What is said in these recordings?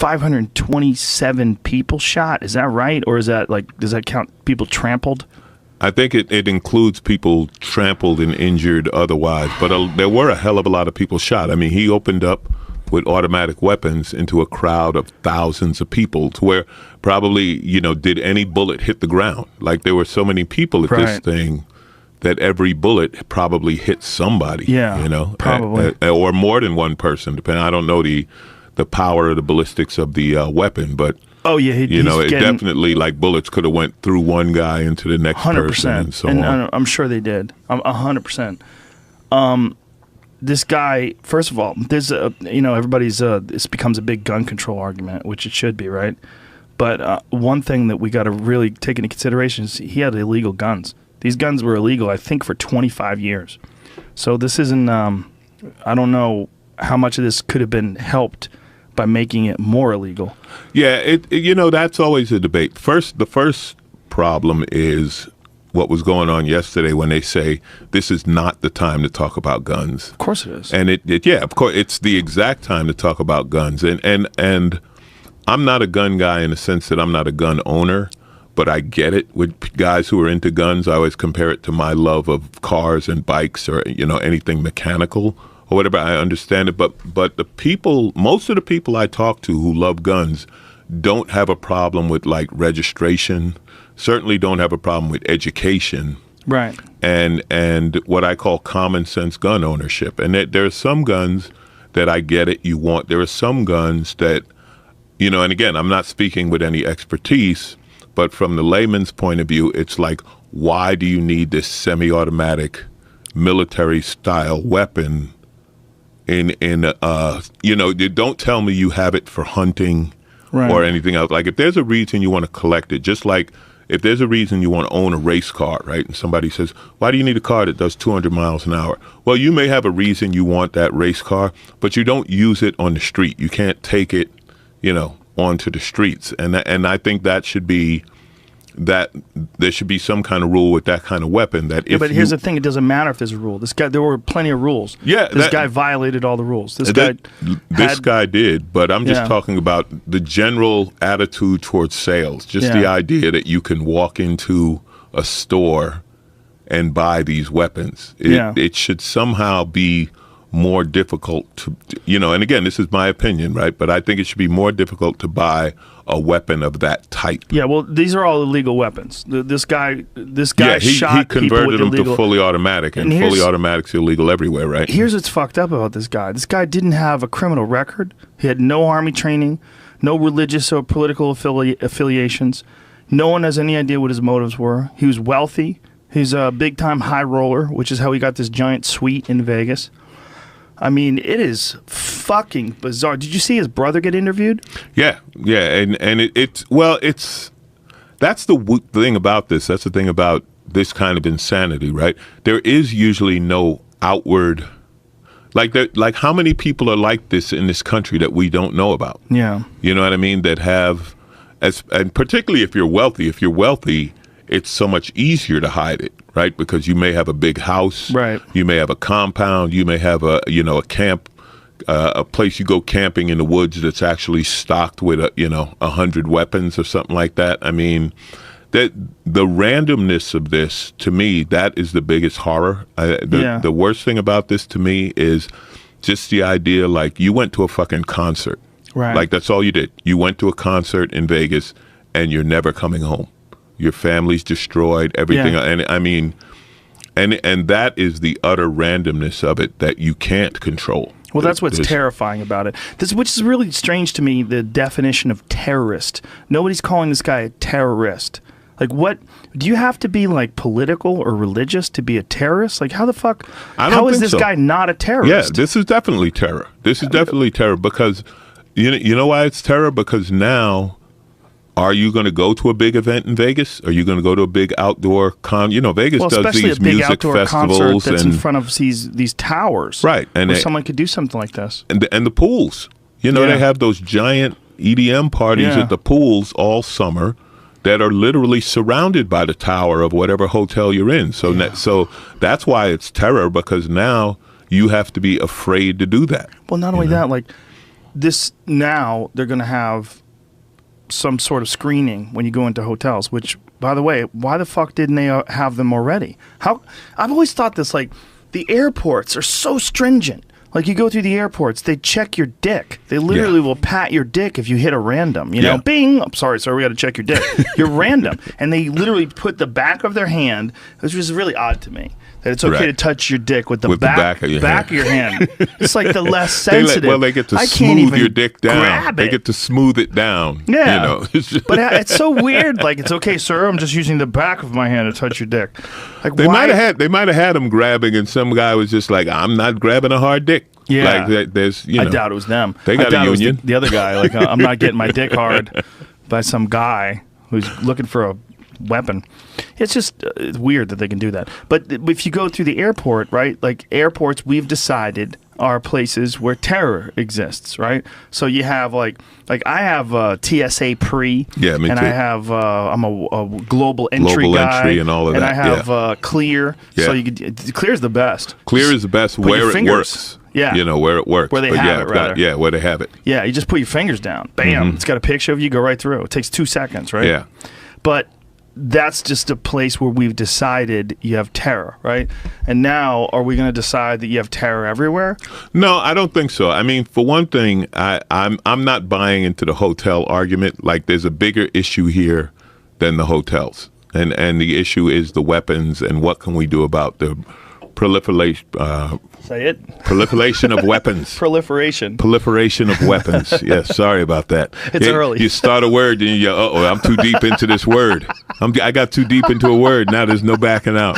527 people shot. Is that right? Or is that like, does that count people trampled? I think it includes people trampled and injured otherwise, but there were a hell of a lot of people shot. I mean, he opened up with automatic weapons into a crowd of thousands of people to where probably, did any bullet hit the ground? Like there were so many people at this thing that every bullet probably hit somebody. Yeah, probably. Or more than one person, depending. I don't know the power of the ballistics of the weapon, but oh yeah, it definitely, like, bullets could have went through one guy into the next 100%, person and so on. I'm sure they did. 100%. This guy, first of all, there's everybody's this becomes a big gun control argument, which it should be, right? But one thing that we got to really take into consideration is he had illegal guns. These guns were illegal, I think, for 25 years. So this isn't. I don't know how much of this could have been helped by making it more illegal. Yeah, that's always a debate. The first problem is what was going on yesterday when they say this is not the time to talk about guns. Of course it is. And of course, it's the exact time to talk about guns. And I'm not a gun guy in the sense that I'm not a gun owner, but I get it with guys who are into guns. I always compare it to my love of cars and bikes or, anything mechanical or whatever. I understand it. But most of the people I talk to who love guns don't have a problem with, like, registration, certainly don't have a problem with education. Right. And what I call common sense gun ownership. And there are some guns that I get it, you want. There are some guns that, and again, I'm not speaking with any expertise, but from the layman's point of view, it's like, why do you need this semi-automatic military-style weapon don't tell me you have it for hunting or anything else. Like, if there's a reason you want to collect it, just like if there's a reason you want to own a race car, right? And somebody says, why do you need a car that does 200 miles an hour? Well, you may have a reason you want that race car, but you don't use it on the street. You can't take it, onto the streets. And I think that should be, that there should be some kind of rule with that kind of weapon. But here's the thing: it doesn't matter if there's a rule. There were plenty of rules. Yeah, this guy violated all the rules. This guy did. But I'm just talking about the general attitude towards sales. Just the idea that you can walk into a store and buy these weapons. It should somehow be more difficult to, and again, this is my opinion, right? But I think it should be more difficult to buy a weapon of that type. Yeah, well, these are all illegal weapons. This guy shot he converted people with them illegal... to fully automatic, and fully automatic's illegal everywhere, right? Here's what's fucked up about this guy. This guy didn't have a criminal record. He had no army training, no religious or political affiliations. No one has any idea what his motives were. He was wealthy. He's a big-time high roller, which is how he got this giant suite in Vegas. I mean, it is fucking bizarre. Did you see his brother get interviewed? Yeah, and that's the thing about this. That's the thing about this kind of insanity, right? There is usually no outward, like how many people are like this in this country that we don't know about? Yeah, you know what I mean? That have, and particularly if you're wealthy. If you're wealthy, it's so much easier to hide it, right? Because you may have a big house, right? You may have a compound, you may have a camp, a place you go camping in the woods that's actually stocked with 100 weapons or something like that. I mean, that the randomness of this, to me, that is the biggest horror. The worst thing about this to me is just the idea, like, you went to a fucking concert, right? Like, that's all you did. You went to a concert in Vegas, and you're never coming home. Your family's destroyed, everything. Yeah. And I mean, and that is the utter randomness of it that you can't control. Well, that's what's terrifying about it. Which is really strange to me, the definition of terrorist. Nobody's calling this guy a terrorist. Like, what? Do you have to be, like, political or religious to be a terrorist? Like, how the fuck? How is this guy not a terrorist? Yeah, this is definitely terror. This is definitely terror because, you know why it's terror? Because now, are you going to go to a big event in Vegas? Are you going to go to a big outdoor Vegas does these music festivals that's in front of these towers, right? And where someone could do something like this. And the pools, they have those giant EDM parties at the pools all summer that are literally surrounded by the tower of whatever hotel you're in. So so that's why it's terror, because now you have to be afraid to do that. Well, not only that, like, this now they're going to have some sort of screening when you go into hotels, which, by the way, why the fuck didn't they have them already? I've always thought this, like, the airports are so stringent. Like, you go through the airports, they check your dick. They literally will pat your dick if you hit a random, you know? Bing! I'm sorry, sir, we got to check your dick. You're random. And they literally put the back of their hand, which was really odd to me, that it's okay to touch your dick with the back of your hand. It's like the less sensitive. They get to smooth your dick down. They get to smooth it down. Yeah. You know? But it's so weird. Like, it's okay, sir, I'm just using the back of my hand to touch your dick. Like, they might have had them grabbing, and some guy was just like, I'm not grabbing a hard dick. Yeah. Like, there's, you know. I doubt it was them. They got a union. The other guy, like, I'm not getting my dick hard by some guy who's looking for a weapon. It's just it's weird that they can do that. But if you go through the airport, right, like airports, we've decided are places where terror exists, right? So you have like I have TSA pre, me and too. I have I'm a global entry guy, and all of and that. I have clear. Yeah. So clear's the best. Clear is the best where it works. Yeah. You know, where it works. Where they have it, rather. where they have it. Yeah, you just put your fingers down. Bam. It's got a picture of you, go right through. It takes 2 seconds, right? Yeah. But that's just a place where we've decided you have terror, right? And now, are we going to decide that you have terror everywhere? No, I don't think so. I mean, for one thing, I'm not buying into the hotel argument. Like, there's a bigger issue here than the hotels. And the issue is the weapons and what can we do about the proliferation. Say it. Proliferation of weapons. Proliferation of weapons. Yes, sorry about that. It's early. You start a word and you go, I'm too deep into this word. I got too deep into a word. Now there's no backing out.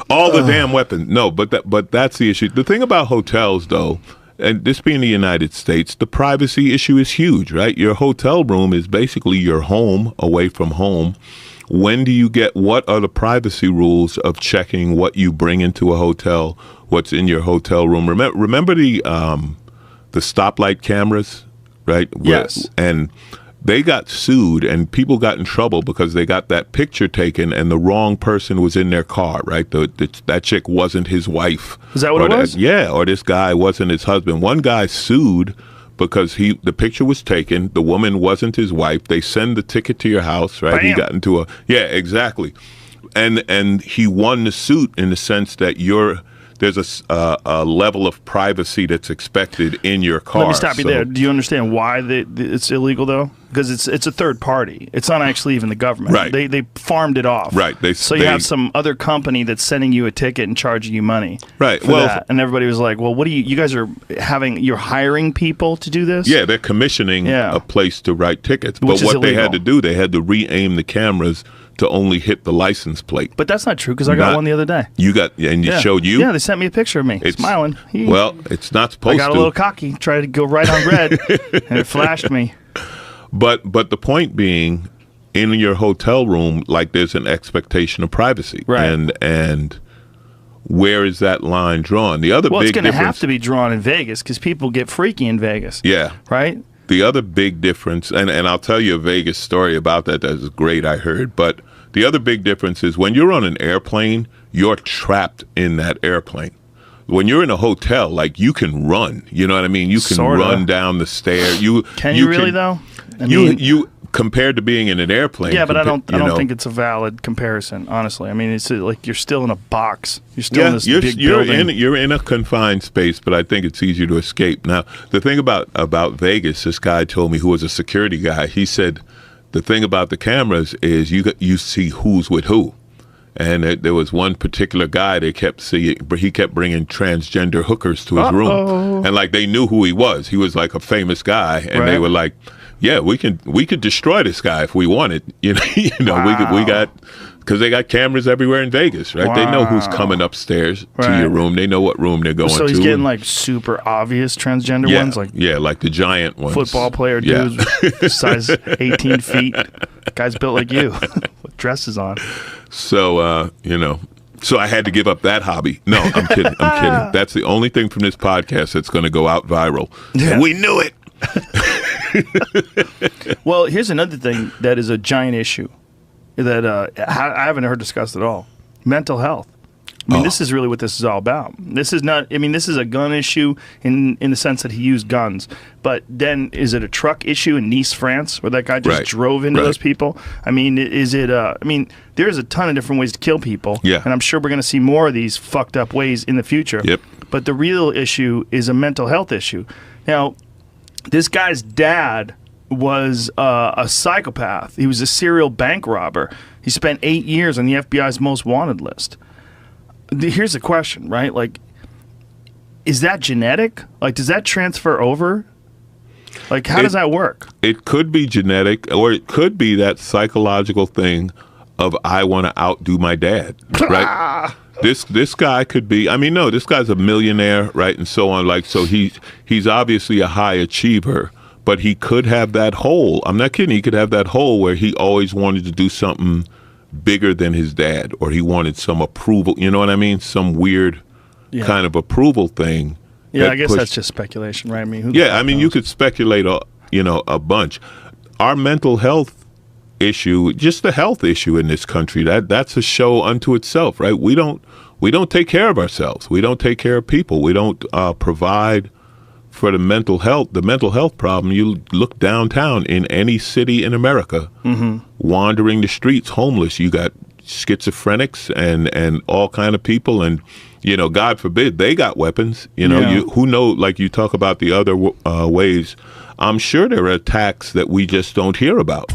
All the damn weapons. No, but that's the issue. The thing about hotels, though, and this being the United States, the privacy issue is huge, right? Your hotel room is basically your home away from home. When do you what are the privacy rules of checking what you bring into a hotel, what's in your hotel room? Remember the stoplight cameras, right? Yes. And they got sued and people got in trouble because they got that picture taken and the wrong person was in their car, right? That chick wasn't his wife. Is that what it was? Yeah, or this guy wasn't his husband. One guy sued because the picture was taken, the woman wasn't his wife. They send the ticket to your house, right? Bam. He got into exactly, and he won the suit in the sense that there's a level of privacy that's expected in your car. Let me stop you there. Do you understand why it's illegal, though? Because it's a third party. It's not actually even the government. Right. They farmed it off. Right. You have some other company that's sending you a ticket and charging you money. Right. For that. And everybody was like, well, what do you guys are you're hiring people to do this? Yeah, they're commissioning a place to write tickets. But what they had to do, they had to re-aim the cameras to only hit the license plate. But that's not true because I got one the other day. You got, and you showed you? Yeah, they sent me a picture of me smiling. Well, it's not supposed to. I got a little cocky, tried to go right on red, and it flashed me. But the point being, in your hotel room, like there's an expectation of privacy. Right. And where is that line drawn? The other big it's going to difference, have to be drawn in Vegas because people get freaky in Vegas. Yeah. Right? The other big difference, and I'll tell you a Vegas story about that that's great, I heard, but the other big difference is when you're on an airplane, you're trapped in that airplane. When you're in a hotel, like, you can run. You know what I mean? You can run down the stair. Can you really, though? I mean, you compared to being in an airplane. Yeah, but I don't think it's a valid comparison, honestly. I mean, it's like you're still in a box. You're still in this big building. You're in a confined space, but I think it's easier to escape. Now, the thing about Vegas, this guy told me, who was a security guy, he said the thing about the cameras is you see who's with who. And there was one particular guy he kept bringing transgender hookers to his room, and like they knew who he was. He was like a famous guy, and they were like, "Yeah, we could destroy this guy if we wanted." We got, because they got cameras everywhere in Vegas, right? Wow. They know who's coming upstairs to your room. They know what room they're going to. So he's getting like super obvious transgender ones, like like the giant ones, football player dudes, size 18 feet, guys built like you, with dresses on. So, so I had to give up that hobby. No, I'm kidding. That's the only thing from this podcast that's going to go out viral. Yeah. And we knew it. Well, here's another thing that is a giant issue that I haven't heard discussed at all. Mental health. I mean, this is really what this is all about. This is not, I mean, this is a gun issue in the sense that he used guns. But then is it a truck issue in Nice, France, where that guy just drove into those people? I mean, is it, I mean, there's a ton of different ways to kill people. Yeah. And I'm sure we're going to see more of these fucked up ways in the future. Yep. But the real issue is a mental health issue. Now, this guy's dad was a psychopath. He was a serial bank robber. He spent 8 years on the FBI's most wanted list. Here's the question, right? Like, is that genetic? Like, does that transfer over? Like, how does that work? It could be genetic, or it could be that psychological thing of I want to outdo my dad, right? This guy could be. I mean, no, this guy's a millionaire, right, and so on. Like, so he's obviously a high achiever, but he could have that hole. I'm not kidding. He could have that hole where he always wanted to do something bigger than his dad, or he wanted some approval. You know what I mean? Some weird kind of approval thing. Yeah, I guess that's just speculation, right? I mean, you could speculate, a bunch. Our mental health issue, just the health issue in this country, that's a show unto itself, right? We don't take care of ourselves. We don't take care of people. We don't provide for the mental health problem. You look downtown in any city in America, wandering the streets, homeless. You got schizophrenics and all kind of people, and God forbid they got weapons. Who know? Like you talk about the other ways. I'm sure there are attacks that we just don't hear about.